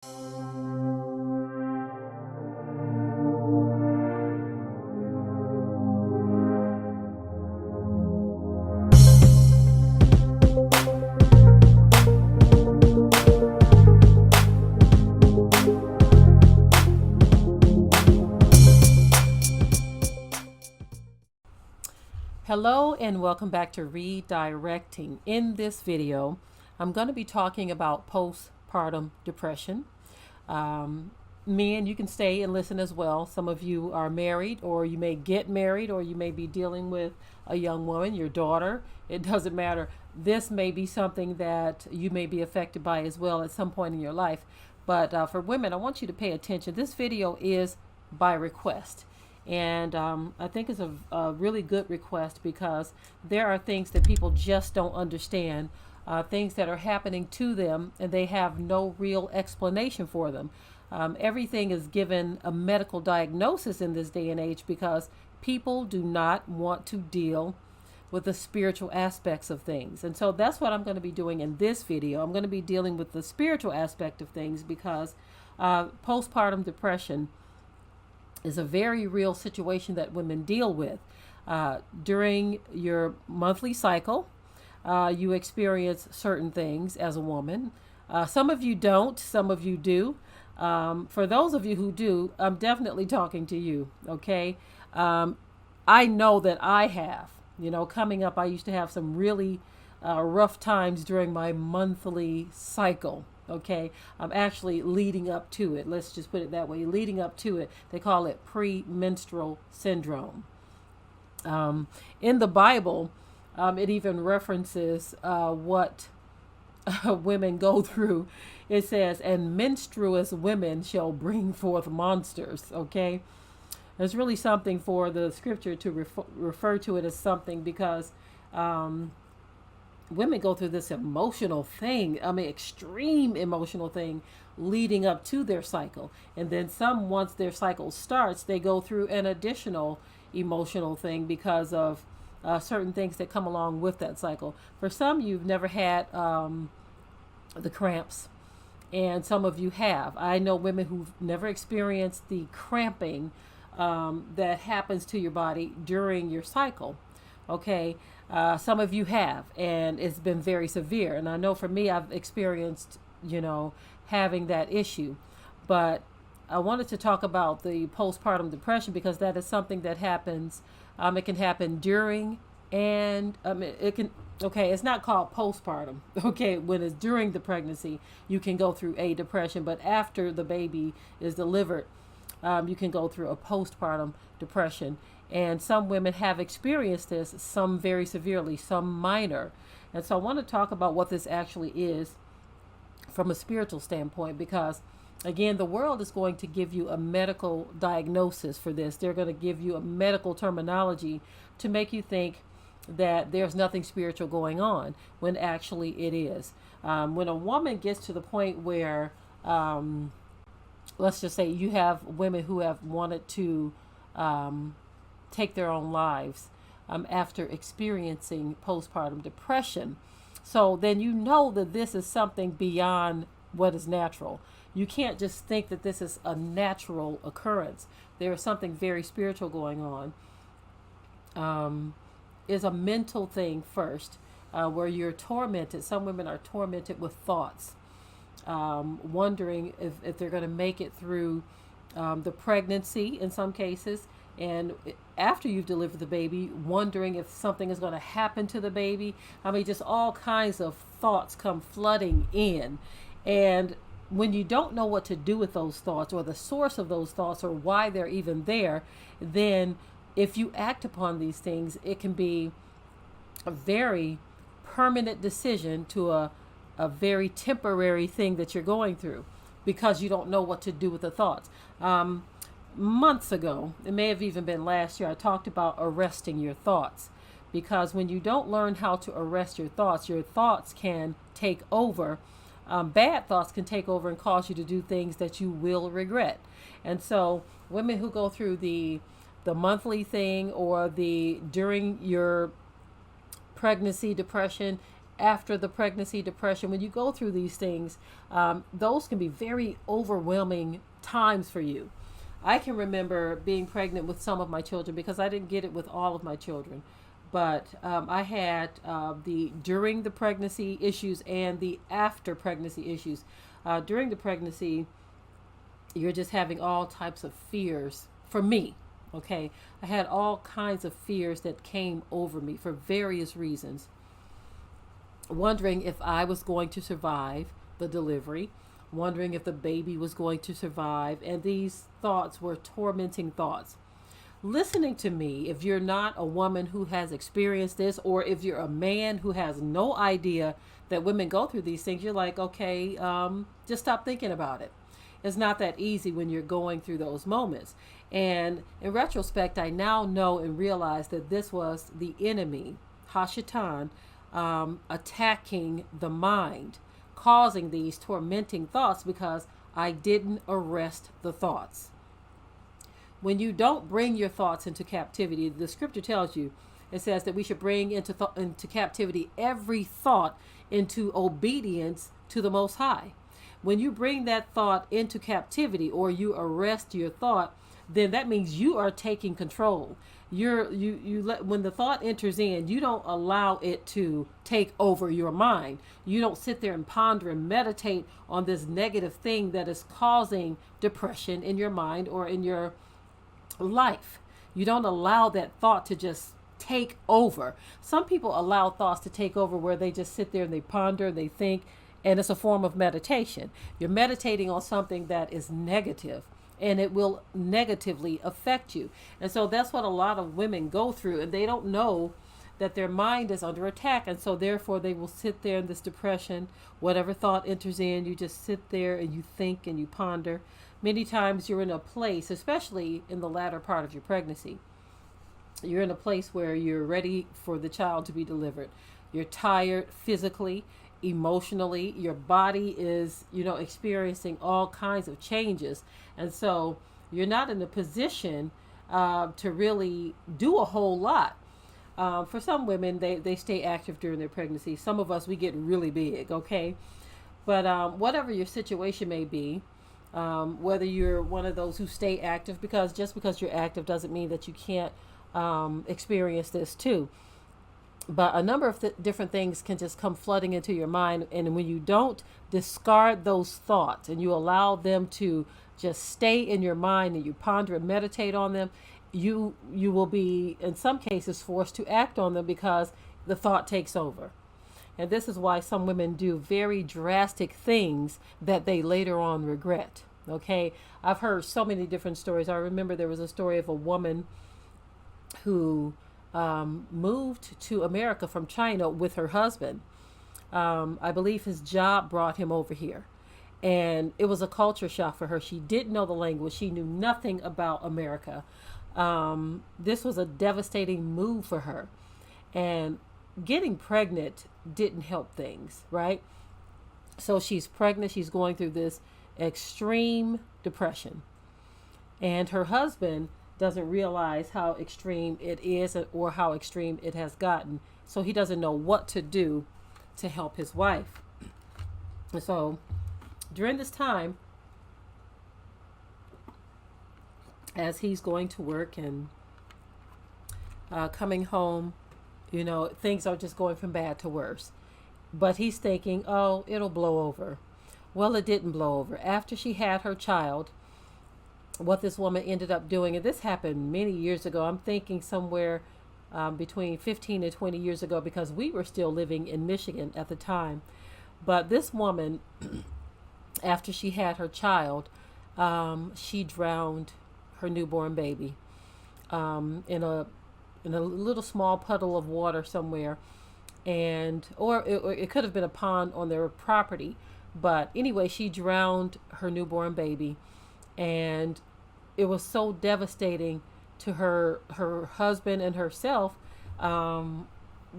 Hello and welcome back to Redirecting. In this video, I'm going to be talking about postpartum depression. Men, you can stay and listen as well. Some of you are married, or you may get married, or you may be dealing with a young woman, your daughter. It doesn't matter. This may be something that you may be affected by as well at some point in your life. But for women, I want you to pay attention. This video is by request. And I think it's a really good request because there are things that people just don't understand, things that are happening to them, and they have no real explanation for them. Everything is given a medical diagnosis in this day and age because people do not want to deal with the spiritual aspects of things. And so that's what I'm going to be doing in this video. I'm going to be dealing with the spiritual aspect of things because postpartum depression is a very real situation that women deal with. During your monthly cycle, you experience certain things as a woman. Some of you don't, some of you do. For those of you who do, I'm definitely talking to you, okay? I know that I have. Coming up, I used to have some really rough times during my monthly cycle. Okay, I'm actually leading up to it. Let's just put it that way. Leading up to it, they call it premenstrual syndrome. In the Bible, it even references what women go through. It says, "And menstruous women shall bring forth monsters." Okay, there's really something for the scripture to refer to it as something because women go through this emotional thing, extreme emotional thing leading up to their cycle. And then once their cycle starts, they go through an additional emotional thing because of certain things that come along with that cycle. For some, you've never had the cramps, and some of you have. I know women who've never experienced the cramping that happens to your body during your cycle. Okay, some of you have, and it's been very severe. And I know for me, I've experienced, having that issue. But I wanted to talk about the postpartum depression because that is something that happens. It can happen during, and it can. Okay, it's not called postpartum. Okay, when it's during the pregnancy, you can go through a depression, but after the baby is delivered, you can go through a postpartum depression. And some women have experienced this, some very severely, some minor. And so I want to talk about what this actually is from a spiritual standpoint because, again, the world is going to give you a medical diagnosis for this. They're going to give you a medical terminology to make you think that there's nothing spiritual going on when actually it is. When a woman gets to the point where, let's just say you have women who have wanted to take their own lives after experiencing postpartum depression. So then you know that this is something beyond what is natural. You can't just think that this is a natural occurrence. There is something very spiritual going on. Is a mental thing first, where you're tormented. Some women are tormented with thoughts, wondering if they're going to make it through the pregnancy in some cases. And after you've delivered the baby, wondering if something is going to happen to the baby. Just all kinds of thoughts come flooding in. And when you don't know what to do with those thoughts or the source of those thoughts or why they're even there, then if you act upon these things, it can be a very permanent decision to a very temporary thing that you're going through because you don't know what to do with the thoughts. Months ago, it may have even been last year, I talked about arresting your thoughts because when you don't learn how to arrest your thoughts can take over. Bad thoughts can take over and cause you to do things that you will regret. And so women who go through the monthly thing or the during your pregnancy depression, after the pregnancy depression, when you go through these things, those can be very overwhelming times for you. I can remember being pregnant with some of my children because I didn't get it with all of my children. But I had the during the pregnancy issues and the after pregnancy issues. During the pregnancy, you're just having all types of fears. For me, okay, I had all kinds of fears that came over me for various reasons, wondering if I was going to survive the delivery, wondering if the baby was going to survive. And these thoughts were tormenting thoughts. Listening to me, if you're not a woman who has experienced this, or if you're a man who has no idea that women go through these things, you're like, okay, just stop thinking about it. It's not that easy when you're going through those moments. And in retrospect, I now know and realize that this was the enemy, Hashatan, attacking the mind, causing these tormenting thoughts because I didn't arrest the thoughts. When you don't bring your thoughts into captivity, the scripture tells you, it says that we should bring into captivity every thought into obedience to the Most High. When you bring that thought into captivity, or you arrest your thought, then that means you are taking control. When the thought enters in, you don't allow it to take over your mind. You don't sit there and ponder and meditate on this negative thing that is causing depression in your mind or in your life. You don't allow that thought to just take over. Some people allow thoughts to take over where they just sit there and they ponder, they think, and it's a form of meditation. You're meditating on something that is negative, and it will negatively affect you. And so that's what a lot of women go through, and they don't know that their mind is under attack. And so therefore they will sit there in this depression. Whatever thought enters in, you just sit there and you think and you ponder. Many times you're in a place, especially in the latter part of your pregnancy, you're in a place where you're ready for the child to be delivered. You're tired physically, emotionally. Your body is, experiencing all kinds of changes. And so you're not in a position to really do a whole lot. For some women, they stay active during their pregnancy. Some of us, we get really big, okay? But whatever your situation may be, whether you're one of those who stay active, because just because you're active doesn't mean that you can't experience this too. But a number of different things can just come flooding into your mind. And when you don't discard those thoughts and you allow them to just stay in your mind and you ponder and meditate on them, you will be, in some cases, forced to act on them because the thought takes over. And this is why some women do very drastic things that they later on regret. Okay, I've heard so many different stories. I remember there was a story of a woman who moved to America from China with her husband. I believe his job brought him over here. And it was a culture shock for her. She didn't know the language. She knew nothing about America. This was a devastating move for her. And getting pregnant didn't help things, right? So she's pregnant. She's going through this extreme depression. And her husband doesn't realize how extreme it is or how extreme it has gotten. So he doesn't know what to do to help his wife. And so during this time, as he's going to work and coming home, things are just going from bad to worse. But he's thinking, oh, it'll blow over. Well, it didn't blow over. After she had her child, what this woman ended up doing, and this happened many years ago, I'm thinking somewhere between 15 and 20 years ago, because we were still living in Michigan at the time. But this woman, after she had her child, she drowned her newborn baby in a little small puddle of water somewhere, or it could have been a pond on their property. But anyway, she drowned her newborn baby, and it was so devastating to her husband and herself.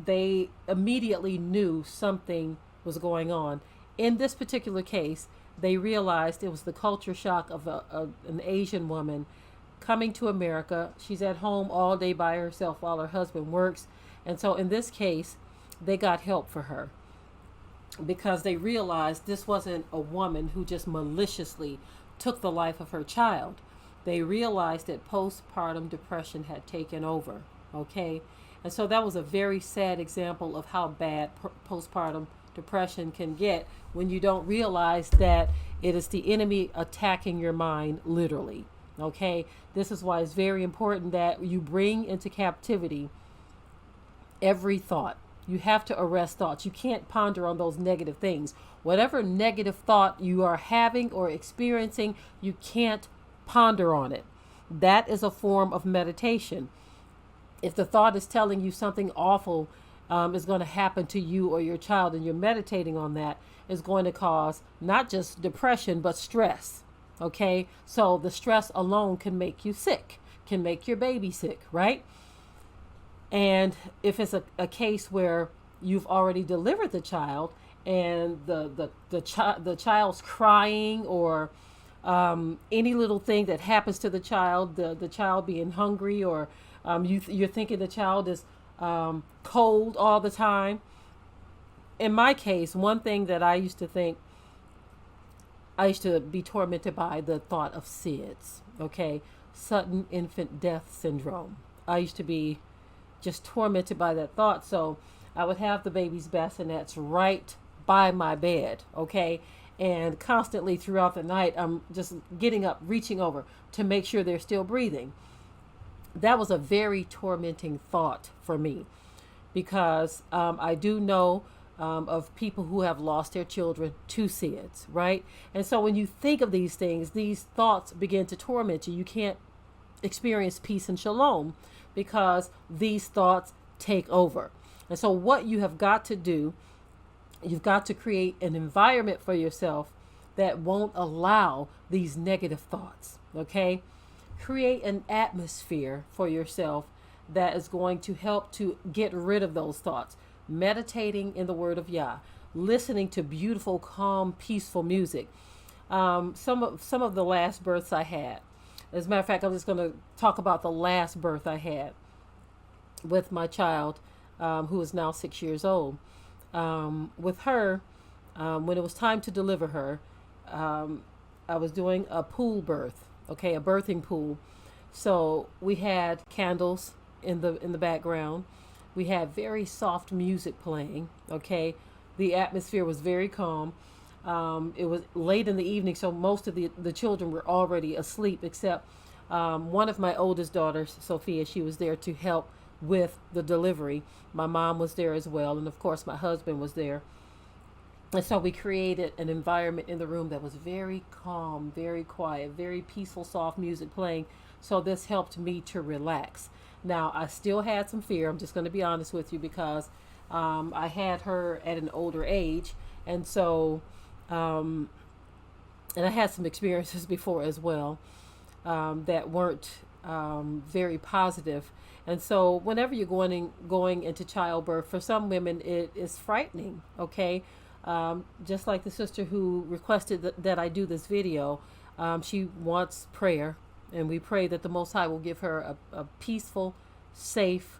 They immediately knew something was going on. In this particular case, they realized it was the culture shock of an Asian woman coming to America. She's at home all day by herself while her husband works. And so in this case, they got help for her. because they realized this wasn't a woman who just maliciously took the life of her child. They realized that postpartum depression had taken over. Okay. And so that was a very sad example of how bad postpartum depression can get when you don't realize that it is the enemy attacking your mind literally. Okay. This is why it's very important that you bring into captivity every thought. You have to arrest thoughts. You can't ponder on those negative things. Whatever negative thought you are having or experiencing, you can't ponder on it. That is a form of meditation. If the thought is telling you something awful is going to happen to you or your child, and you're meditating on that, is going to cause not just depression, but stress. Okay? So the stress alone can make you sick, can make your baby sick, right? And if it's a case where you've already delivered the child and the child's crying, or any little thing that happens to the child being hungry, or you're thinking the child is cold all the time. In my case, one thing that I used to be tormented by the thought of SIDS, okay? Sudden infant death syndrome. I used to be just tormented by that thought. So I would have the baby's bassinets right by my bed, okay? And constantly throughout the night, I'm just getting up, reaching over to make sure they're still breathing. That was a very tormenting thought for me, because I do know of people who have lost their children to SIDS, right? And so when you think of these things, these thoughts begin to torment you. You can't experience peace and shalom because these thoughts take over. And so what you have got to do, you've got to create an environment for yourself that won't allow these negative thoughts, okay? Create an atmosphere for yourself that is going to help to get rid of those thoughts. Meditating in the Word of Yah, listening to beautiful, calm, peaceful music. Some of the last births I had. As a matter of fact, I'm just going to talk about the last birth I had with my child, who is now 6 years old. With her, when it was time to deliver her, I was doing a pool birth, okay, a birthing pool. So we had candles in the background. We had very soft music playing, okay. The atmosphere was very calm. It was late in the evening, so most of the children were already asleep, except one of my oldest daughters, Sophia. She was there to help with the delivery. My mom was there as well, and of course my husband was there. And so we created an environment in the room that was very calm, very quiet, very peaceful, soft music playing. So this helped me to relax. Now, I still had some fear. I'm just going to be honest with you, because I had her at an older age. And so, and I had some experiences before as well that weren't very positive. And so whenever you're going into childbirth, for some women, it is frightening, okay? Just like the sister who requested that I do this video, she wants prayer. And we pray that the Most High will give her a peaceful, safe,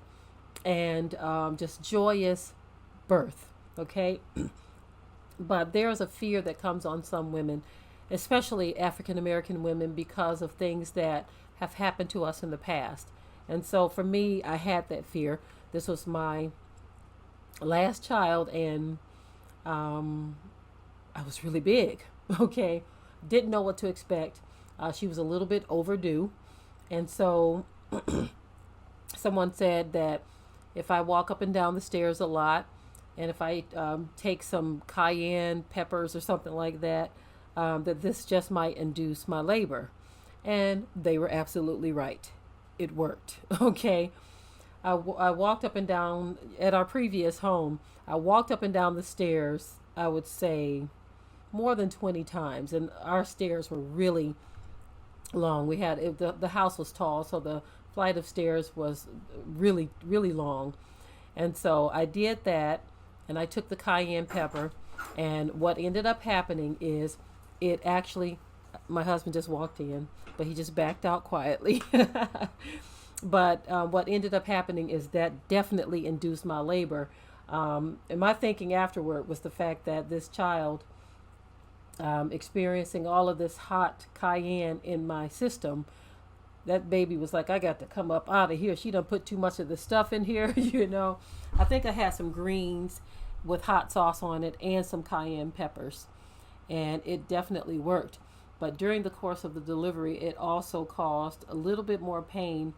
and just joyous birth, okay? But there's a fear that comes on some women, especially African American women, because of things that have happened to us in the past. And so for me, I had that fear. This was my last child, and I was really big, okay? Didn't know what to expect. She was a little bit overdue. And so someone said that if I walk up and down the stairs a lot, and if I take some cayenne peppers or something like that, that this just might induce my labor. And they were absolutely right. It worked. Okay. I walked up and down at our previous home. I walked up and down the stairs, I would say more than 20 times. And our stairs were really long. We had, the house was tall, so the flight of stairs was really, really long. And so I did that, and I took the cayenne pepper, and what ended up happening is it actually, my husband just walked in, but he just backed out quietly. But what ended up happening is that definitely induced my labor. And my thinking afterward was the fact that this child, experiencing all of this hot cayenne in my system, that baby was like, I got to come up out of here. She done put too much of the stuff in here, you know. I think I had some greens with hot sauce on it and some cayenne peppers, and it definitely worked. But during the course of the delivery, it also caused a little bit more pain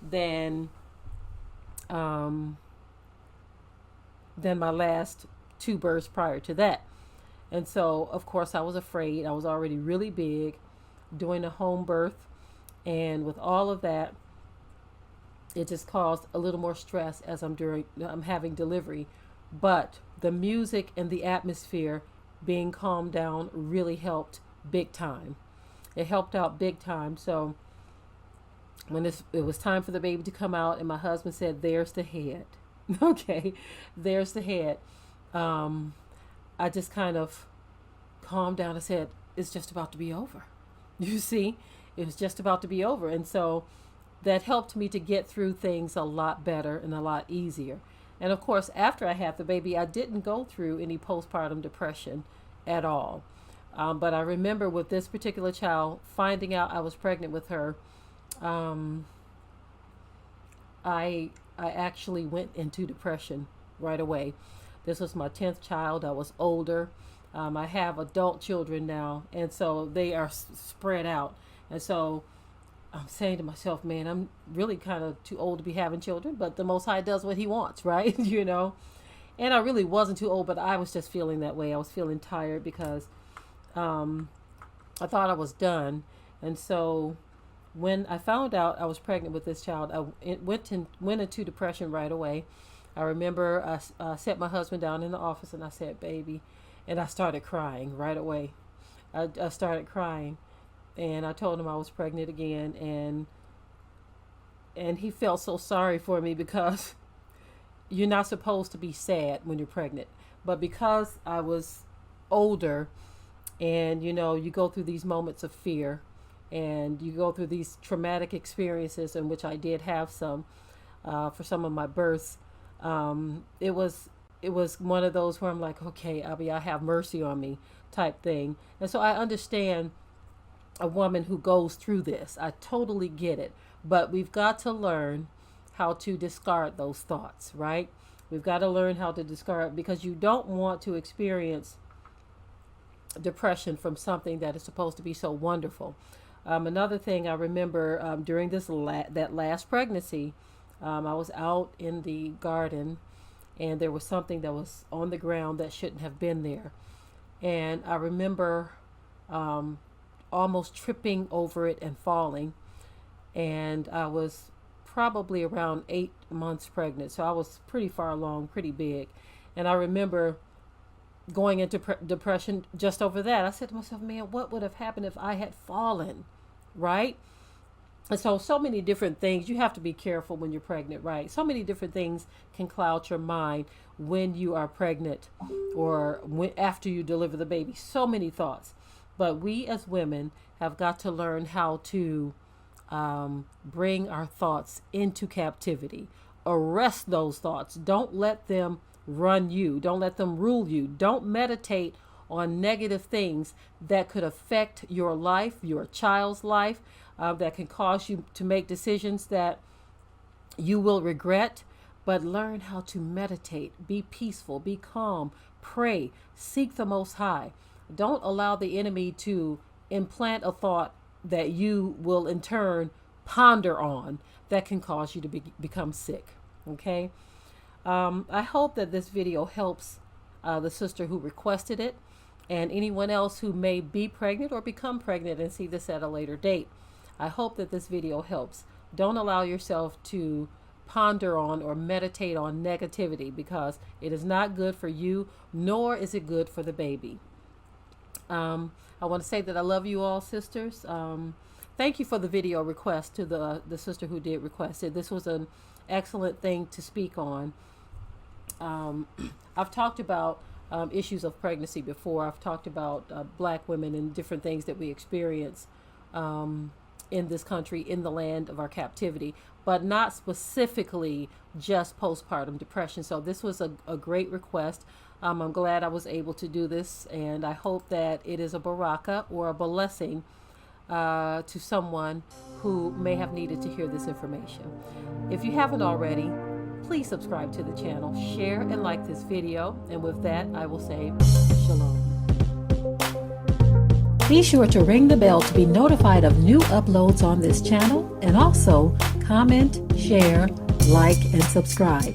than um, than my last two births prior to that. And so, of course, I was afraid. I was already really big doing a home birth. And with all of that, it just caused a little more stress as I'm having delivery. But the music and the atmosphere being calmed down really helped big time. It helped out big time. So when it was time for the baby to come out, and my husband said, "There's the head." Okay, there's the head. Um, I just kind of calmed down. I said, "It's just about to be over." You see, it was just about to be over. And so that helped me to get through things a lot better and a lot easier. And of course, after I had the baby, I didn't go through any postpartum depression at all. But I remember with this particular child, finding out I was pregnant with her, um, I actually went into depression right away. This was my 10th child. I was older. I have adult children now, and so they are spread out. And so I'm saying to myself, man, I'm really kind of too old to be having children, but the Most High does what He wants, right? You know? And I really wasn't too old, but I was just feeling that way. I was feeling tired because um, I thought I was done. And so when I found out I was pregnant with this child, went into depression right away. I remember I sat my husband down in the office and I said, "Baby," and I started crying right away. I started crying, and I told him I was pregnant again, and he felt so sorry for me because you're not supposed to be sad when you're pregnant. But because I was older, and you know, you go through these moments of fear, and you go through these traumatic experiences, in which I did have some for some of my births. It was one of those where I'm like, okay, Abby, I have mercy on me type thing. And so I understand a woman who goes through this. I totally get it. But we've got to learn how to discard those thoughts, right? We've got to learn how to discard, because you don't want to experience depression from something that is supposed to be so wonderful. Another thing I remember during that last pregnancy, I was out in the garden, and there was something that was on the ground that shouldn't have been there. And I remember almost tripping over it and falling. And I was probably around 8 months pregnant. So I was pretty far along, pretty big. And I remember going into depression just over that. I said to myself, man, what would have happened if I had fallen? Right? And so many different things. You have to be careful when you're pregnant, right? So many different things can cloud your mind when you are pregnant, or after you deliver the baby. So many thoughts. But we as women have got to learn how to bring our thoughts into captivity. Arrest those thoughts. Don't let them run you. Don't let them rule you. Don't meditate on negative things that could affect your life, your child's life, that can cause you to make decisions that you will regret. But learn how to meditate, be peaceful, be calm, pray, seek the Most High. Don't allow the enemy to implant a thought that you will in turn ponder on, that can cause you to become sick. Okay? I hope that this video helps the sister who requested it, and anyone else who may be pregnant or become pregnant and see this at a later date. I hope that this video helps. Don't allow yourself to ponder on or meditate on negativity, because it is not good for you, nor is it good for the baby. I want to say that I love you all, sisters. Thank you for the video request to the sister who did request it. This was an excellent thing to speak on. I've talked about issues of pregnancy before. I've talked about Black women and different things that we experience in this country, in the land of our captivity, but not specifically just postpartum depression. So this was a great request. I'm glad I was able to do this, and I hope that it is a baraka or a blessing to someone who may have needed to hear this information. If you haven't already, please subscribe to the channel, share and like this video, and with that I will say shalom. Be sure to ring the bell to be notified of new uploads on this channel, and also comment, share, like, and subscribe.